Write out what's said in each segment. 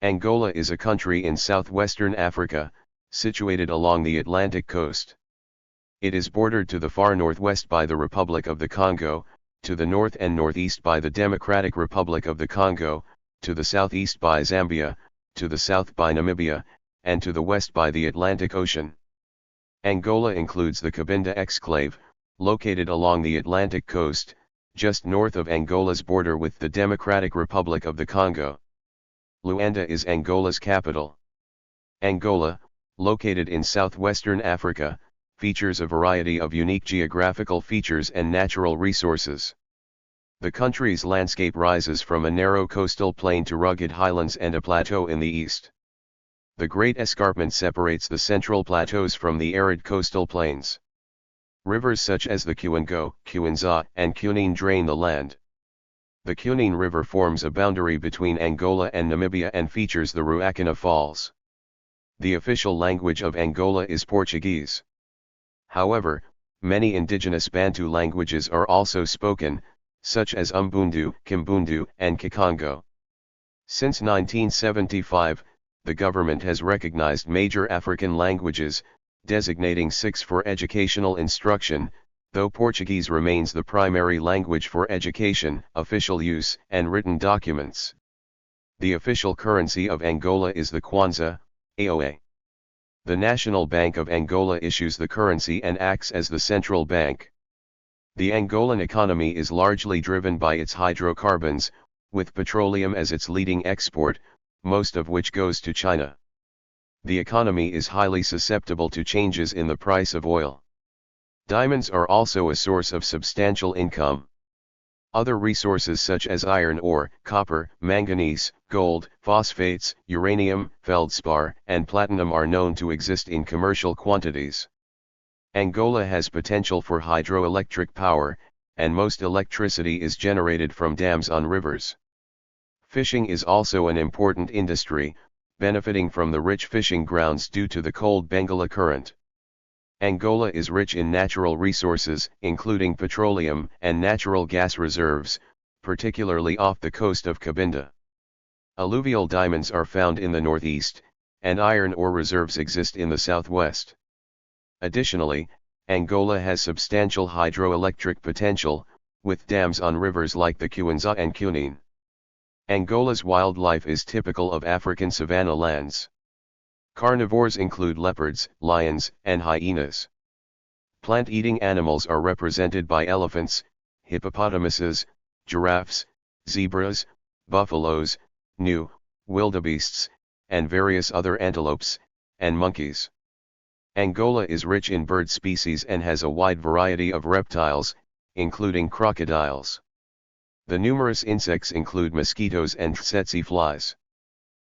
Angola is a country in southwestern Africa, situated along the Atlantic coast. It is bordered to the far northwest by the Republic of the Congo, to the north and northeast by the Democratic Republic of the Congo, to the southeast by Zambia, to the south by Namibia, and to the west by the Atlantic Ocean. Angola includes the Cabinda exclave, located along the Atlantic coast, just north of Angola's border with the Democratic Republic of the Congo. Luanda is Angola's capital. Angola, located in southwestern Africa, features a variety of unique geographical features and natural resources. The country's landscape rises from a narrow coastal plain to rugged highlands and a plateau in the east. The Great Escarpment separates the central plateaus from the arid coastal plains. Rivers such as the Congo, Cuanza, and Cunene drain the land. The Cunene River forms a boundary between Angola and Namibia and features the Ruacana Falls. The official language of Angola is Portuguese. However, many indigenous Bantu languages are also spoken, such as Umbundu, Kimbundu, and Kikongo. Since 1975, the government has recognized major African languages, designating 6 for educational instruction, though Portuguese remains the primary language for education, official use, and written documents. The official currency of Angola is the kwanza, AOA. The National Bank of Angola issues the currency and acts as the central bank. The Angolan economy is largely driven by its hydrocarbons, with petroleum as its leading export, most of which goes to China. The economy is highly susceptible to changes in the price of oil. Diamonds are also a source of substantial income. Other resources such as iron ore, copper, manganese, gold, phosphates, uranium, feldspar, and platinum are known to exist in commercial quantities. Angola has potential for hydroelectric power, and most electricity is generated from dams on rivers. Fishing is also an important industry, benefiting from the rich fishing grounds due to the cold Bengala Current. Angola is rich in natural resources, including petroleum and natural gas reserves, particularly off the coast of Cabinda. Alluvial diamonds are found in the northeast, and iron ore reserves exist in the southwest. Additionally, Angola has substantial hydroelectric potential, with dams on rivers like the Cuanza and Cunene. Angola's wildlife is typical of African savanna lands. Carnivores include leopards, lions, and hyenas. Plant-eating animals are represented by elephants, hippopotamuses, giraffes, zebras, buffaloes, wildebeests, and various other antelopes, and monkeys. Angola is rich in bird species and has a wide variety of reptiles, including crocodiles. The numerous insects include mosquitoes and tsetse flies.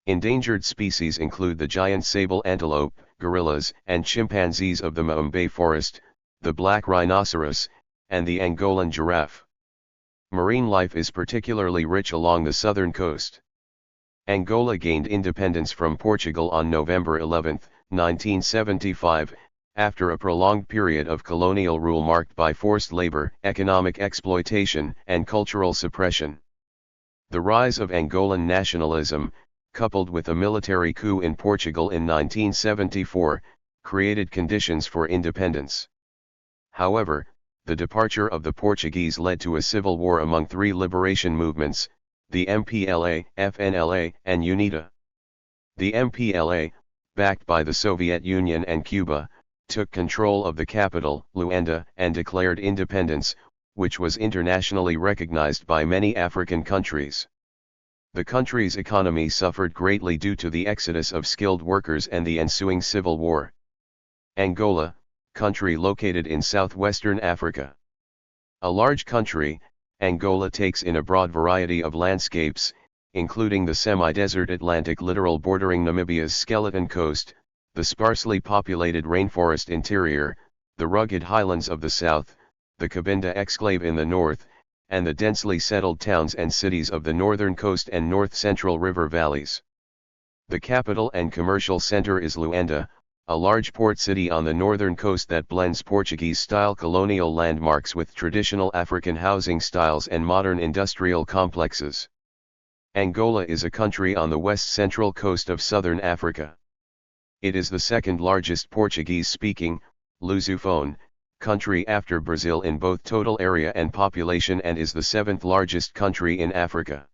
Endangered species include the giant sable antelope, gorillas, and chimpanzees of the Maumbe forest, the black rhinoceros, and the Angolan giraffe. Marine life is particularly rich along the southern coast. Angola gained independence from Portugal on November 11, 1975, after a prolonged period of colonial rule marked by forced labor, economic exploitation, and cultural suppression. The rise of Angolan nationalism, coupled with a military coup in Portugal in 1974, created conditions for independence. However, the departure of the Portuguese led to a civil war among 3 liberation movements, the MPLA, FNLA, and UNITA. The MPLA, backed by the Soviet Union and Cuba, took control of the capital, Luanda, and declared independence, which was internationally recognized by many African countries. The country's economy suffered greatly due to the exodus of skilled workers and the ensuing civil war. Angola, country located in southwestern Africa. A large country, Angola takes in a broad variety of landscapes, including the semi-desert Atlantic littoral bordering Namibia's skeleton coast, the sparsely populated rainforest interior, the rugged highlands of the south, the Cabinda exclave in the north, and the densely settled towns and cities of the northern coast and north-central river valleys. The capital and commercial center is Luanda, a large port city on the northern coast that blends Portuguese-style colonial landmarks with traditional African housing styles and modern industrial complexes. Angola is a country on the west-central coast of southern Africa. It is the second largest Portuguese-speaking, Lusophone, country after Brazil in both total area and population and is the seventh largest country in Africa.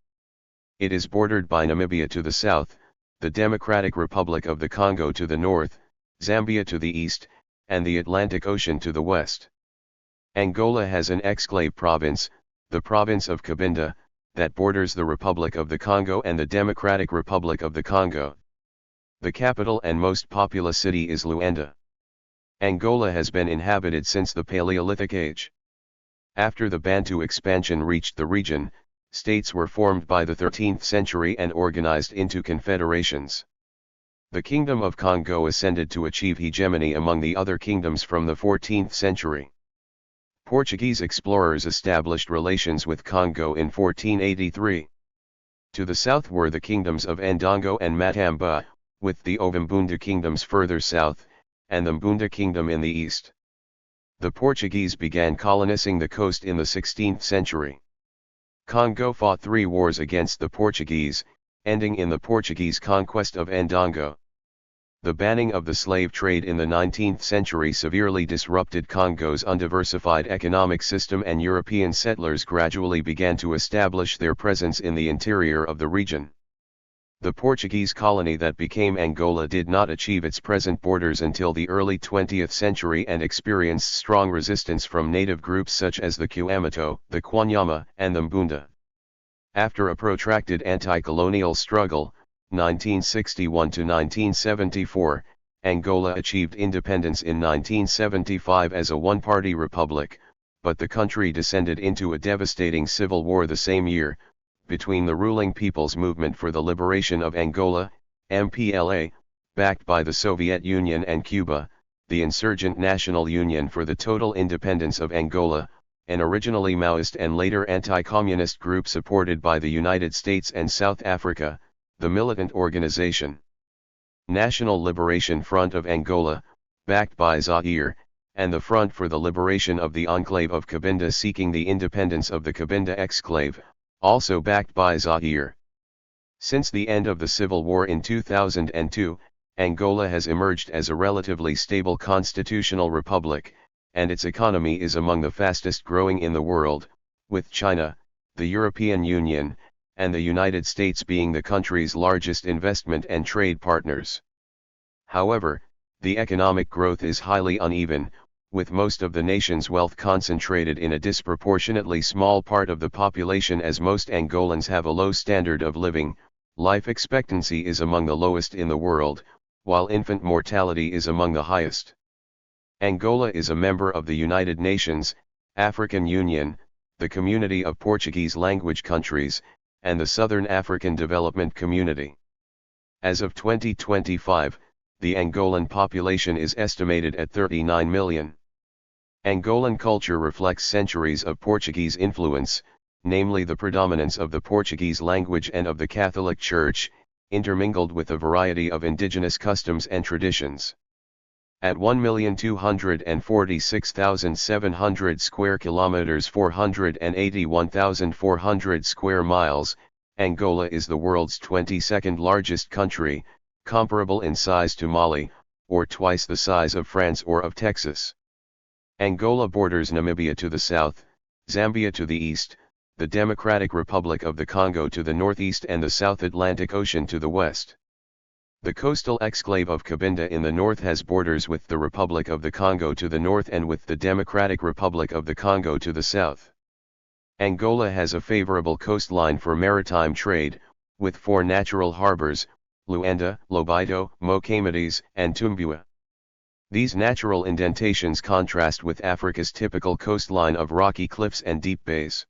It is bordered by Namibia to the south, the Democratic Republic of the Congo to the north, Zambia to the east, and the Atlantic Ocean to the west. Angola has an exclave province, the province of Cabinda, that borders the Republic of the Congo and the Democratic Republic of the Congo. The capital and most populous city is Luanda. Angola has been inhabited since the Paleolithic Age. After the Bantu expansion reached the region, states were formed by the 13th century and organized into confederations. The Kingdom of Congo ascended to achieve hegemony among the other kingdoms from the 14th century. Portuguese explorers established relations with Congo in 1483. To the south were the kingdoms of Ndongo and Matamba, with the Ovimbunda kingdoms further south, and the Mbunda kingdom in the east. The Portuguese began colonizing the coast in the 16th century. Congo fought 3 wars against the Portuguese, ending in the Portuguese conquest of Ndongo. The banning of the slave trade in the 19th century severely disrupted Congo's undiversified economic system, and European settlers gradually began to establish their presence in the interior of the region. The Portuguese colony that became Angola did not achieve its present borders until the early 20th century and experienced strong resistance from native groups such as the Cuamato, the Kwanyama, and the Mbunda. After a protracted anti-colonial struggle, 1961 to 1974, Angola achieved independence in 1975 as a one-party republic, but the country descended into a devastating civil war the same year, between the ruling People's Movement for the Liberation of Angola, MPLA, backed by the Soviet Union, and Cuba, the insurgent National Union for the Total Independence of Angola, an originally Maoist and later anti-communist group supported by the United States and South Africa, the militant organization National Liberation Front of Angola, backed by Zaire, and the Front for the Liberation of the Enclave of Cabinda seeking the independence of the Cabinda exclave, also backed by Zaire. Since the end of the Civil War in 2002, Angola has emerged as a relatively stable constitutional republic, and its economy is among the fastest growing in the world, with China, the European Union, and the United States being the country's largest investment and trade partners. However, the economic growth is highly uneven, with most of the nation's wealth concentrated in a disproportionately small part of the population, as most Angolans have a low standard of living. Life expectancy is among the lowest in the world, while infant mortality is among the highest. Angola is a member of the United Nations, African Union, the Community of Portuguese-language countries, and the Southern African Development Community. As of 2025, the Angolan population is estimated at 39 million. Angolan culture reflects centuries of Portuguese influence, namely the predominance of the Portuguese language and of the Catholic Church, intermingled with a variety of indigenous customs and traditions. At 1,246,700 square kilometers, 481,400 square miles, Angola is the world's 22nd largest country, comparable in size to Mali, or twice the size of France or of Texas. Angola borders Namibia to the south, Zambia to the east, the Democratic Republic of the Congo to the northeast, and the South Atlantic Ocean to the west. The coastal exclave of Cabinda in the north has borders with the Republic of the Congo to the north and with the Democratic Republic of the Congo to the south. Angola has a favorable coastline for maritime trade, with 4 natural harbors, Luanda, Lobito, Mocamedes, and Tumbua. These natural indentations contrast with Africa's typical coastline of rocky cliffs and deep bays.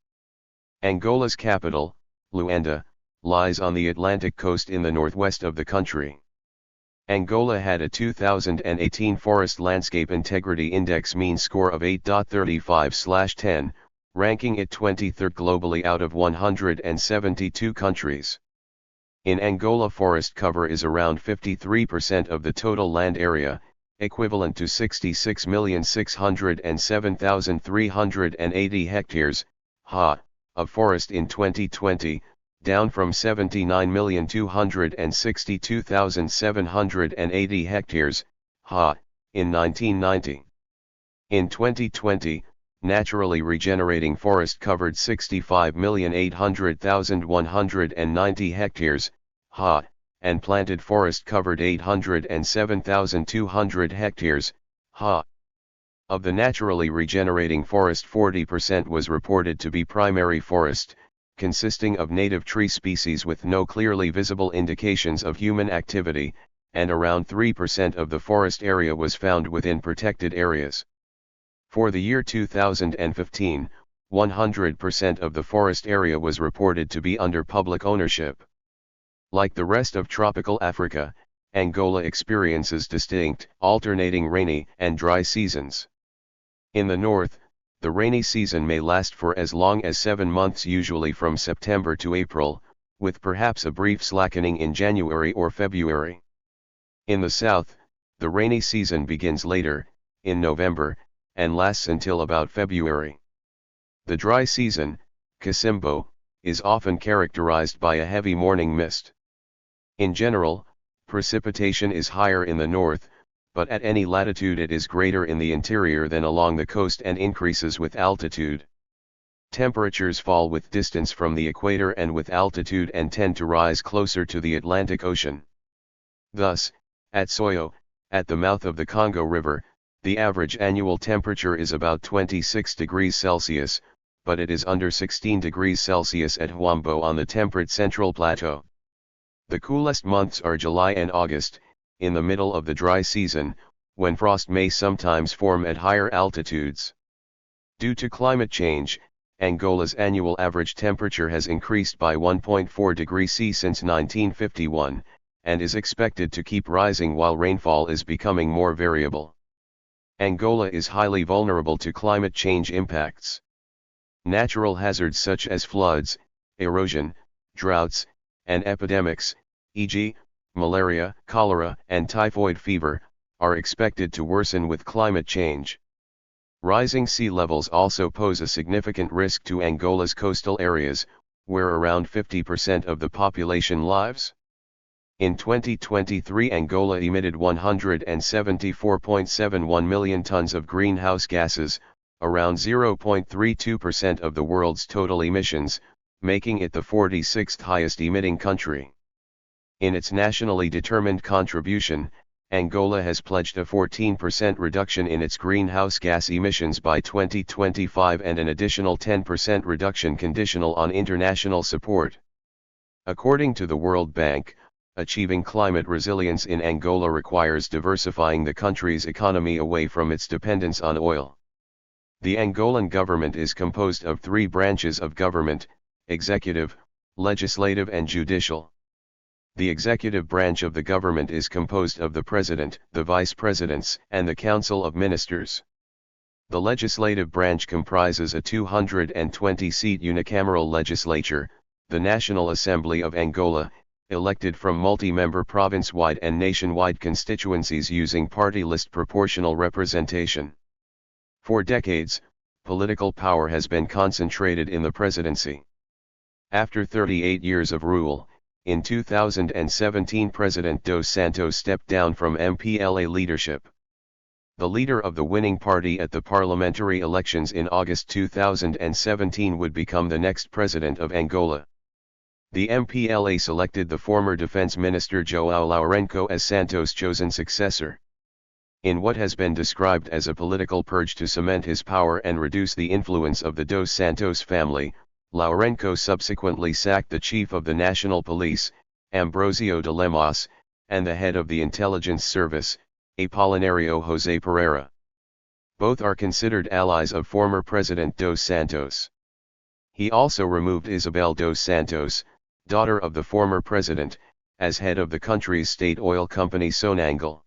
Angola's capital, Luanda, lies on the Atlantic coast in the northwest of the country. Angola had a 2018 Forest Landscape Integrity Index mean score of 8.35/10, ranking it 23rd globally out of 172 countries. In Angola, forest cover is around 53% of the total land area, equivalent to 66,607,380 hectares, ha, of forest in 2020, down from 79,262,780 hectares, ha, in 1990. In 2020, naturally regenerating forest covered 65,800,190 hectares, ha, and planted forest covered 807,200 hectares, ha. Of the naturally regenerating forest, 40% was reported to be primary forest, consisting of native tree species with no clearly visible indications of human activity, and around 3% of the forest area was found within protected areas. For the year 2015, 100% of the forest area was reported to be under public ownership. Like the rest of tropical Africa, Angola experiences distinct, alternating rainy and dry seasons. In the north, the rainy season may last for as long as 7 months, usually from September to April, with perhaps a brief slackening in January or February. In the south, the rainy season begins later, in November, and lasts until about February. The dry season, Kasimbo, is often characterized by a heavy morning mist. In general, precipitation is higher in the north, but at any latitude it is greater in the interior than along the coast and increases with altitude. Temperatures fall with distance from the equator and with altitude and tend to rise closer to the Atlantic Ocean. Thus, at Soyo, at the mouth of the Congo River, the average annual temperature is about 26 degrees Celsius, but it is under 16 degrees Celsius at Huambo on the temperate Central Plateau. The coolest months are July and August, in the middle of the dry season, when frost may sometimes form at higher altitudes. Due to climate change, Angola's annual average temperature has increased by 1.4 degrees C since 1951, and is expected to keep rising while rainfall is becoming more variable. Angola is highly vulnerable to climate change impacts. Natural hazards such as floods, erosion, droughts, and epidemics, e.g., malaria, cholera, and typhoid fever, are expected to worsen with climate change. Rising sea levels also pose a significant risk to Angola's coastal areas, where around 50% of the population lives. In 2023, Angola emitted 174.71 million tons of greenhouse gases, around 0.32% of the world's total emissions, making it the 46th highest emitting country. In its nationally determined contribution, Angola has pledged a 14% reduction in its greenhouse gas emissions by 2025 and an additional 10% reduction conditional on international support. According to the World Bank, achieving climate resilience in Angola requires diversifying the country's economy away from its dependence on oil. The Angolan government is composed of 3 branches of government: executive, legislative and judicial. The executive branch of the government is composed of the president, the vice presidents, and the council of ministers. The legislative branch comprises a 220-seat unicameral legislature, the National Assembly of Angola, elected from multi-member province-wide and nationwide constituencies using party list proportional representation. For decades, political power has been concentrated in the presidency. After 38 years of rule, in 2017 President Dos Santos stepped down from MPLA leadership. The leader of the winning party at the parliamentary elections in August 2017 would become the next president of Angola. The MPLA selected the former defense minister João Lourenço as Santos' chosen successor. In what has been described as a political purge to cement his power and reduce the influence of the Dos Santos family, Lourenço subsequently sacked the chief of the National Police, Ambrosio de Lemos, and the head of the intelligence service, Apolinario José Pereira. Both are considered allies of former President Dos Santos. He also removed Isabel Dos Santos, daughter of the former president, as head of the country's state oil company Sonangol.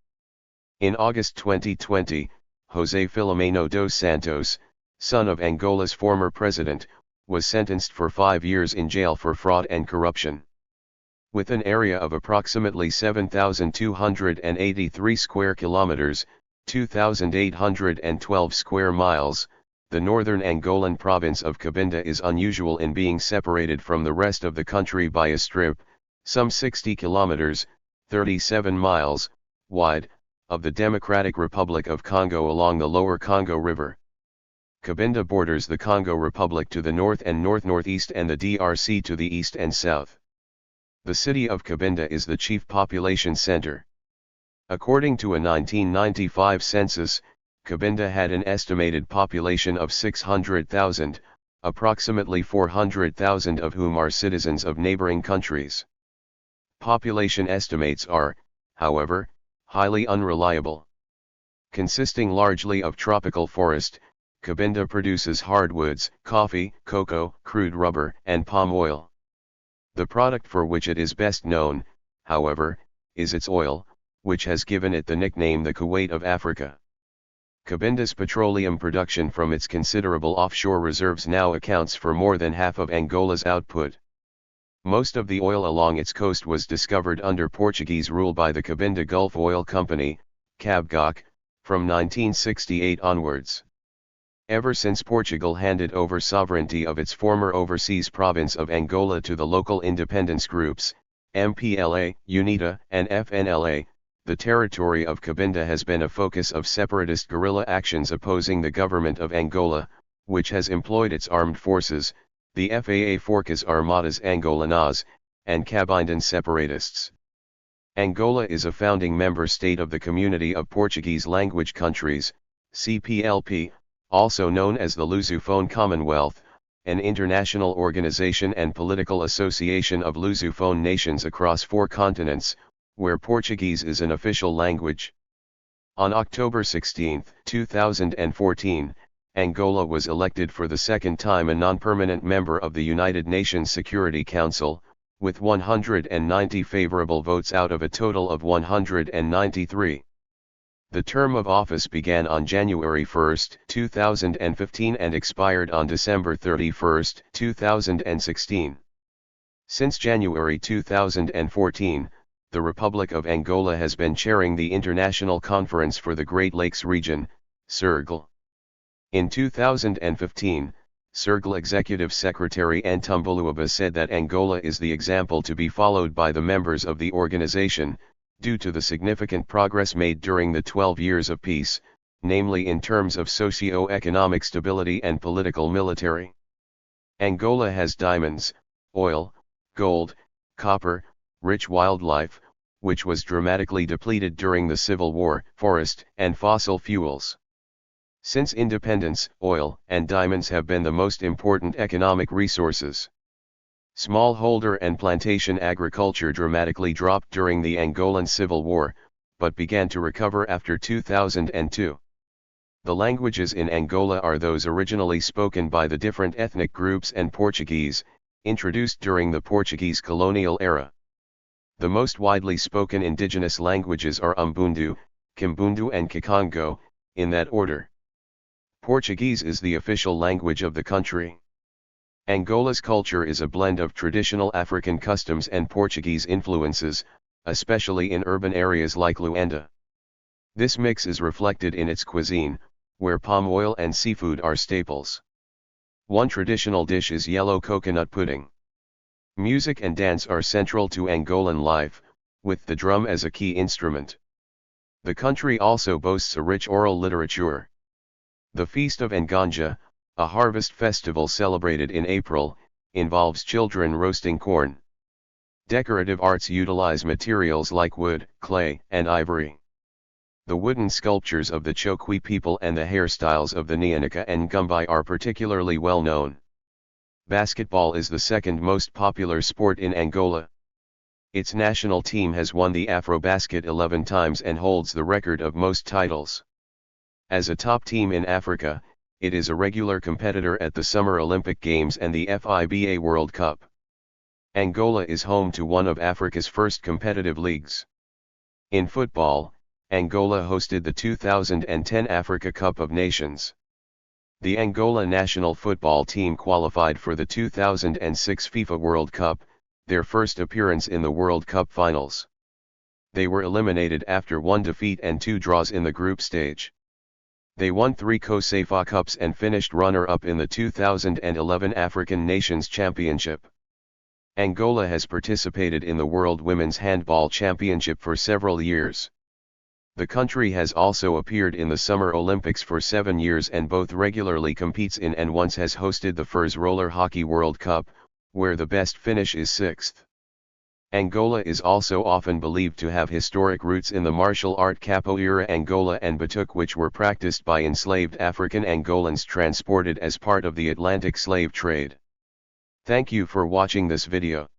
In August 2020, José Filomeno dos Santos, son of Angola's former president, was sentenced for 5 years in jail for fraud and corruption. With an area of approximately 7,283 square kilometers, 2,812 square miles, the northern Angolan province of Cabinda is unusual in being separated from the rest of the country by a strip, some 60 kilometers, 37 miles, wide, of the Democratic Republic of Congo along the lower Congo River. Cabinda borders the Congo Republic to the north and north-northeast and the DRC to the east and south. The city of Cabinda is the chief population center. According to a 1995 census, Cabinda had an estimated population of 600,000, approximately 400,000 of whom are citizens of neighboring countries. Population estimates are, however, highly unreliable. Consisting largely of tropical forest, Cabinda produces hardwoods, coffee, cocoa, crude rubber, and palm oil. The product for which it is best known, however, is its oil, which has given it the nickname the Kuwait of Africa. Cabinda's petroleum production from its considerable offshore reserves now accounts for more than half of Angola's output. Most of the oil along its coast was discovered under Portuguese rule by the Cabinda Gulf Oil Company, CABGOC, from 1968 onwards. Ever since Portugal handed over sovereignty of its former overseas province of Angola to the local independence groups, MPLA, UNITA, and FNLA, the territory of Cabinda has been a focus of separatist guerrilla actions opposing the government of Angola, which has employed its armed forces, the FAA Forças Armadas Angolanas, and Cabindan separatists. Angola is a founding member state of the Community of Portuguese-language countries, CPLP, also known as the Lusophone Commonwealth, an international organization and political association of Lusophone nations across 4 continents, where Portuguese is an official language. On October 16, 2014, Angola was elected for the second time a non-permanent member of the United Nations Security Council, with 190 favorable votes out of a total of 193. The term of office began on January 1, 2015 and expired on December 31, 2016. Since January 2014, the Republic of Angola has been chairing the International Conference for the Great Lakes Region, CIRGL. In 2015, CIRGL Executive Secretary Ntumbuluaba said that Angola is the example to be followed by the members of the organization, due to the significant progress made during the 12 years of peace, namely in terms of socio-economic stability and political military. Angola has diamonds, oil, gold, copper, rich wildlife, which was dramatically depleted during the Civil War, forest, and fossil fuels. Since independence, oil and diamonds have been the most important economic resources. Smallholder and plantation agriculture dramatically dropped during the Angolan Civil War, but began to recover after 2002. The languages in Angola are those originally spoken by the different ethnic groups and Portuguese, introduced during the Portuguese colonial era. The most widely spoken indigenous languages are Umbundu, Kimbundu and Kikongo, in that order. Portuguese is the official language of the country. Angola's culture is a blend of traditional African customs and Portuguese influences, especially in urban areas like Luanda. This mix is reflected in its cuisine, where palm oil and seafood are staples. One traditional dish is yellow coconut pudding. Music and dance are central to Angolan life, with the drum as a key instrument. The country also boasts a rich oral literature. The Feast of Nganja, a harvest festival celebrated in April, involves children roasting corn. Decorative arts utilize materials like wood, clay, and ivory. The wooden sculptures of the Chokwe people and the hairstyles of the Nyanika and Gumbai are particularly well known. Basketball is the second most popular sport in Angola. Its national team has won the Afrobasket 11 times and holds the record of most titles. As a top team in Africa, it is a regular competitor at the Summer Olympic Games and the FIBA World Cup. Angola is home to one of Africa's first competitive leagues. In football, Angola hosted the 2010 Africa Cup of Nations. The Angola national football team qualified for the 2006 FIFA World Cup, their first appearance in the World Cup finals. They were eliminated after 1 defeat and 2 draws in the group stage. They won 3 COSAFA Cups and finished runner-up in the 2011 African Nations Championship. Angola has participated in the World Women's Handball Championship for several years. The country has also appeared in the Summer Olympics for 7 years and both regularly competes in and once has hosted the FIRS Roller Hockey World Cup, where the best finish is 6th. Angola is also often believed to have historic roots in the martial art capoeira Angola and batuk, which were practiced by enslaved African Angolans transported as part of the Atlantic slave trade. Thank you for watching this video.